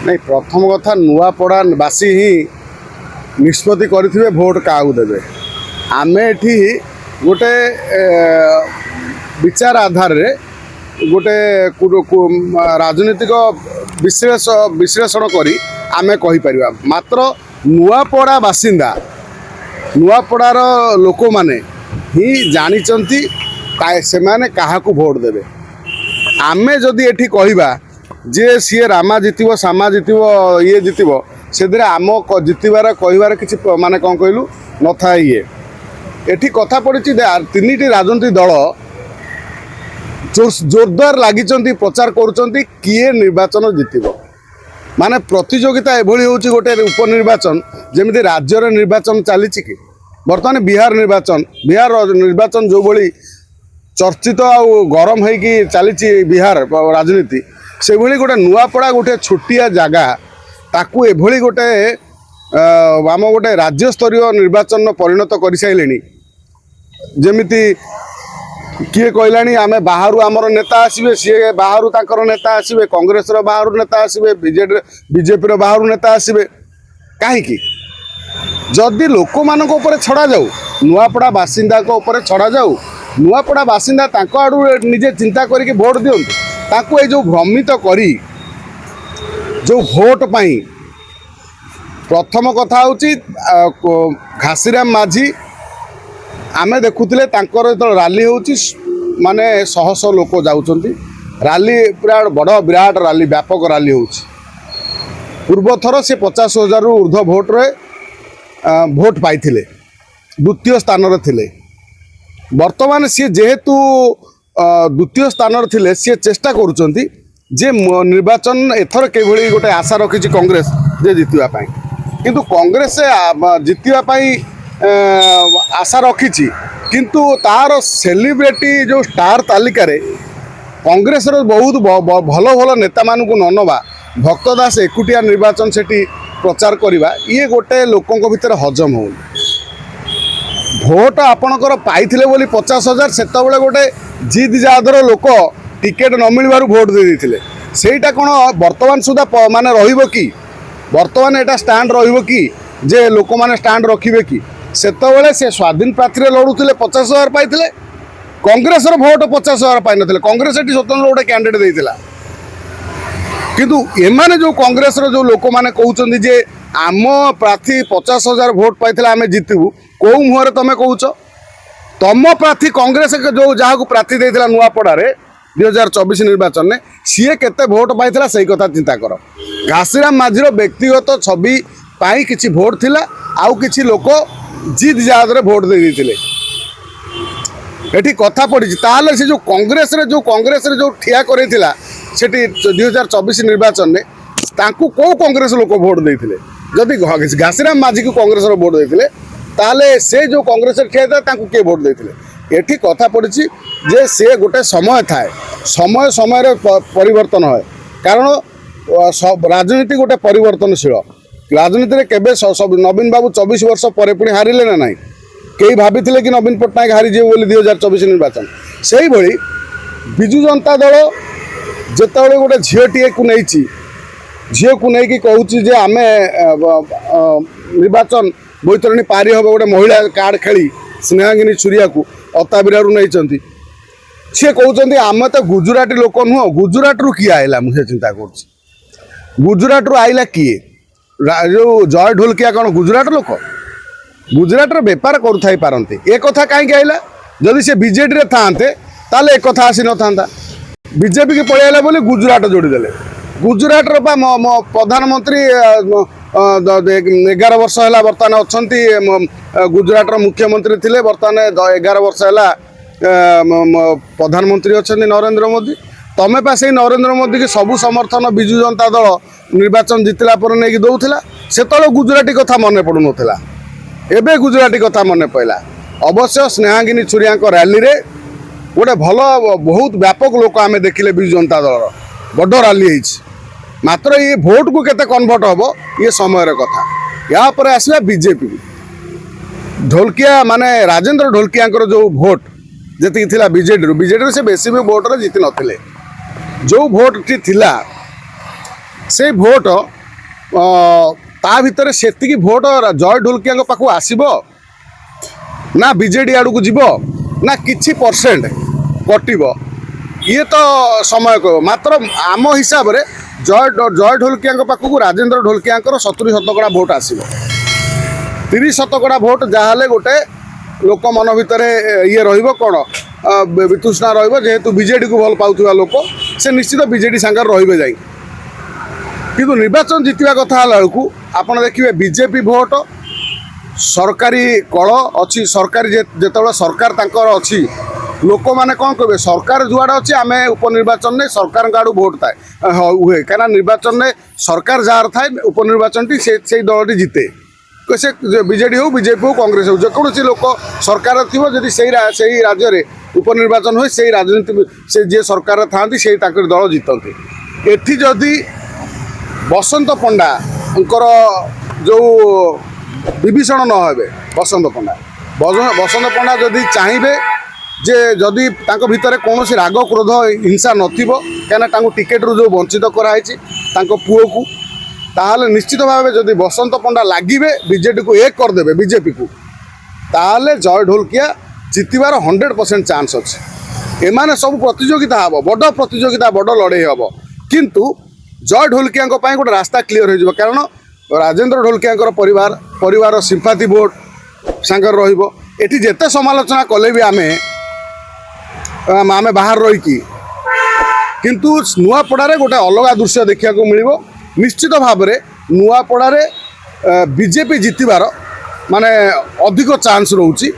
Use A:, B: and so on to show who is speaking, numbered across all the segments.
A: नहीं प्रथम कथा नुआपड़ावासी ही निष्पत्ति करेंगे भोट क्या देवे आम एटी गोटे विचार आधार रे गोटे राजनीतिक विश्लेषण करी आमे कहि परिबा मात्र नुआपड़ा बासिंदा नुआपड़ार लोक माने ही जानिचंती से माने काहाकू भोट देवे आमे जदि एठी कहिबा जे सीए रामा जितिबो सामा जितिबो ये जितिबो से आम जितबार कहबार किसी माने कौन कहलु न था ये एठी कथा पड़ी तीन राजनीतिक दल जोरदार लगी प्रचार करुँच किए निर्वाचन जितिबो माने प्रतियोगिता एभली होची गोटे उपनिर्वाचन जमी राज्यर निर्वाचन चली कि बर्तमान बिहार निर्वाचन जो भली चर्चित आउ गरम होगी चली बिहार राजनीति से भली गोटे नुआपड़ा गोटे छोटिया जगह ताकू एभली गोटे आम गोटे राज्य स्तरीय निर्वाचन परिणत कर सारे जमिति किए कहलानी आमे बाहर आमर नेता आसबे सी बाहर तांकर नेता आसबे कांग्रेस बाहर नेता आसबे बीजेपी बाहर नेता आसबे कहीं जदि लोक मान छड़ा जाऊ नुआपड़ा बासिंदा छड़ा जाऊ नुआपड़ा बासिंदा तांको आड़ू निजे चिंता करके भोट दियंतु ताकू ए जो भ्रमित करी जो भोट पाई प्रथम कथा हूँ घासीराम माझी आमे देखुले जो राली होची माने शह शह लोक जाउचंती राली पूरा बड़ विराट राली व्यापक राली होची पूर्व थर से 50,000 रु ऊर्ध्व भोट रे भोट पाई द्वितीय स्थान रे थिले वर्तमान सी जेहेतु द्वितीय स्थान रे थिले सी चेष्टा करुचंती जे निर्वाचन एथर केभली गोटे आशा रखी कांग्रेस जे जितिबा पाई किंतु कांग्रेस जितिबा पाई आशा रखी किंतु तार सेलिब्रिटी जो स्टार तालिका रे कांग्रेस बहुत भल भल नेता मानू न नवा भक्त दास एकुटिया निर्वाचन सेठी प्रचार करवा ये गोटे लोकों भितर हजम हो भोट आपणकर पाइथिले बोली 50,000 सेतबेले गोटे जिद जादर लोक टिकेट न मिलबारु भोट दे देथिले सेटा कोन वर्तमान सुधा माने रहिबो कि वर्तमान एटा स्टैंड रहिबो कि जे लोक माने स्टैंड रखिबे कि सेतबेले से स्वाधीन प्रार्थी लड़ुले 50,000 पाइथिले कांग्रेस भोट 50,000 पाई नथिले कांग्रेस एटी स्वतंत्र गोटे कैंडिडेट देइथिला किंतु एमाने जो कांग्रेस जो लोक माने कहउचंदी जे आम प्रार्थी 50,000 भोट पाइथिला आमे जितबू को मुहर तमे कहउच तम प्रार्थी कांग्रेस जो जहाँ को प्रार्थी देइथिला नुआपड़ा रे 2024 निर्वाचन में सीए केते भोट पाइथिला सही कथा चिंता कर घासीराम माझीर व्यक्तिगत छवि पाई किछि भोट थिला आउ किछि लोक जिद जादरे भोट दे देथिले एठी कथा पड़ी ताले से जो कांग्रेस रे जो ठिया करैथिला सेठी 2024 निर्वाचन में तांकू को कांग्रेस लोक भोट देथिले जदि घासीराम माझी को कांग्रेस रो भोट देथिले ताले से जो कांग्रेस रे ठिया था तांकू के भोट देथिले एठी कथा पड़ी जे से गोटे समय थाए समय समय रे परिवर्तन होय कारण राजनीति गोटे परिवर्तनशील राजनीति रे केबे सब नवीन बाबू 24 वर्ष पर पुणी हारिले ना नहीं कई भाभी कि नवीन पट्टनायक हारीजे बोली 2024 निर्वाचन से भली विजु जनता दल जिते गोटे झीटी को नहीं झील को लेकिन कहूँ आमे निर्वाचन बैतरणी पारी हम गोटे महिला कार्ड खेली स्नेहांगिनी छुरिया को अताबिरारू नहीं सी कहते आम तो गुजराती लोक नुह गुजरात रु किए आइला मुझे चिंता कर गुजरात रु आइला किए जो जय ढोलकिया कौन गुजरात लोक गुजरात बेपार करुथाई पारती ए कथा कहीं आइला जदि से बीजेडी रे थांते ताले एक कथा आसी न था बीजेपी की पलैला बोली गुजरात जोड़ीदेले गुजरात प्रधानमंत्री 11 वर्ष है बर्तमान अच्छा गुजरात मुख्यमंत्री थे बर्तमान 11 वर्ष है प्रधानमंत्री अच्छा नरेंद्र मोदी तमें पा से नरेंद्र मोदी की सबू समर्थन विजु जनता दल निर्वाचन जितला पर नहीं दौला से गुजराती कथा मन पड़ू नाला एबे गुजराती कथा मन पड़ा अवश्य स्नेहांगिनी छुरिया रैली रे गोटे भल बहुत व्यापक लोक आम देखिले विजु जनता दल बड़ रैली मात्र ये भोट को केते कन्वर्ट हम ये समय कथा या पर आसवा बीजेपी ढोलकिया माने राजेंद्र ढोलकिया जो भोट जी थी बीजेडी से बेसी भी भोट जीति नथिले जो भोट टी थिला से भोट ता भितर सेतिकी भोट जय ढोलकिया पाखु आसीबो ना बीजेडी आड़ू जीव ना किछि परसेंट कटिबो ये तो समय को मात्र आम हिसाब रे जय ढोलकिया पाखु राजेंद्र ढोलकिया 70% भोट आसीबो 30% भोट जहाँ गोटे लोक मन भितर ये रहिबो कोन वितृष्णा रहिबो जेहेतु बीजेडी को भल पाउथुवा लोक से निश्चित बीजेडी सांगर रहिबे जाई किंतु निर्वाचन जितवा कथा बेलू आपड़ देखिए बीजेपी भोट सरकारी कल अच्छी सरकारी जिते सरकार तांकर अच्छी लोक मैंने कौन कहे सरकार जुआड़े अच्छी आम उपनिर्वाचन में सरकार आड़ू भोट थाए हुए कहीं राज्य में सरकार जार थाए उपनिर्वाचन टी से दल जीते से बीजेडी हो बीजेपी हो कांग्रेस हो जेकोसी लोक सरकार थी जदि से राज्य में उपनिर्वाचन हुए से राजनीति से जी सरकार था दल जीतते एटी जदि बसंत पंडा जो विभीषण न हे बसंत पंडा जदि चाहिए जे जदि तांको भितर कौन राग क्रोध हिंसा नथिबो कहीं टिकेट रू जो वंचित कराई पुओ को ताहले निश्चित भाव जदि बसंत पंडा लगे बीजेडी को एक करदे बीजेपी को ताहले जय ढोलकिया जितबार 100% चांस अच्छे एमाने सब प्रतियोगिता हम बड़ प्रतियोगिता बड़ लड़े हम किंतु जय ढोलकिया गोटे रास्ता क्लीयर हो कारण राजेंद्र ढोलकिया परिवार सिंपाथी भोट सांगर रही जेते समालोचना कले भी आमे बाहर रही किंतु नुआपड़ारे गोटे अलग दृश्य देखा मिल निश्चित भाव में नुआपड़ारे बीजेपी जितबार माने अधिक चांस रोची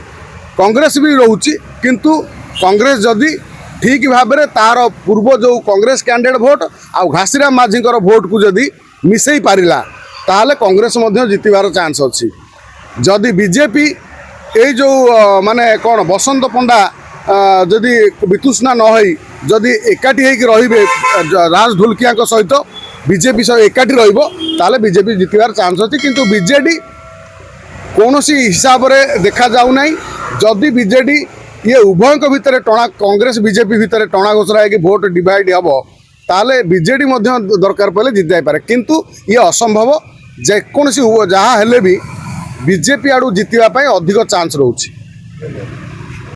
A: कांग्रेस भी रोची किंतु कांग्रेस जदि ठीक भाव में तार पूर्व जो कांग्रेस कैंडिडेट भोट आउ घासीराम माझी भोट को जदि मिसई पारिला ताहले कांग्रेस मध्य जितबार चांस अच्छी जदि बीजेपी ये जो माने कौन बसंत पंडा जदि वितृष्णा न होई जदि एकाठी रहिबे राज ढोलकिया सहित बीजेपी सहित एकाठी रहिबो ताहले बीजेपी जितबार चांस अच्छी किंतु बीजेडी कौन हिसाब से देखा जाऊ नहीं जदि बीजेडी ये उभय भितर टणा कांग्रेस बीजेपी भितर टणा घोषरा है कि भोट डिवाइड हम ताले बीजेडी दरकार पड़े जीत जापे किंतु ये असंभव जेकोसी जहाँ हेले भी बीजेपी आड़ू जितवाई अधिक चांस रोचे।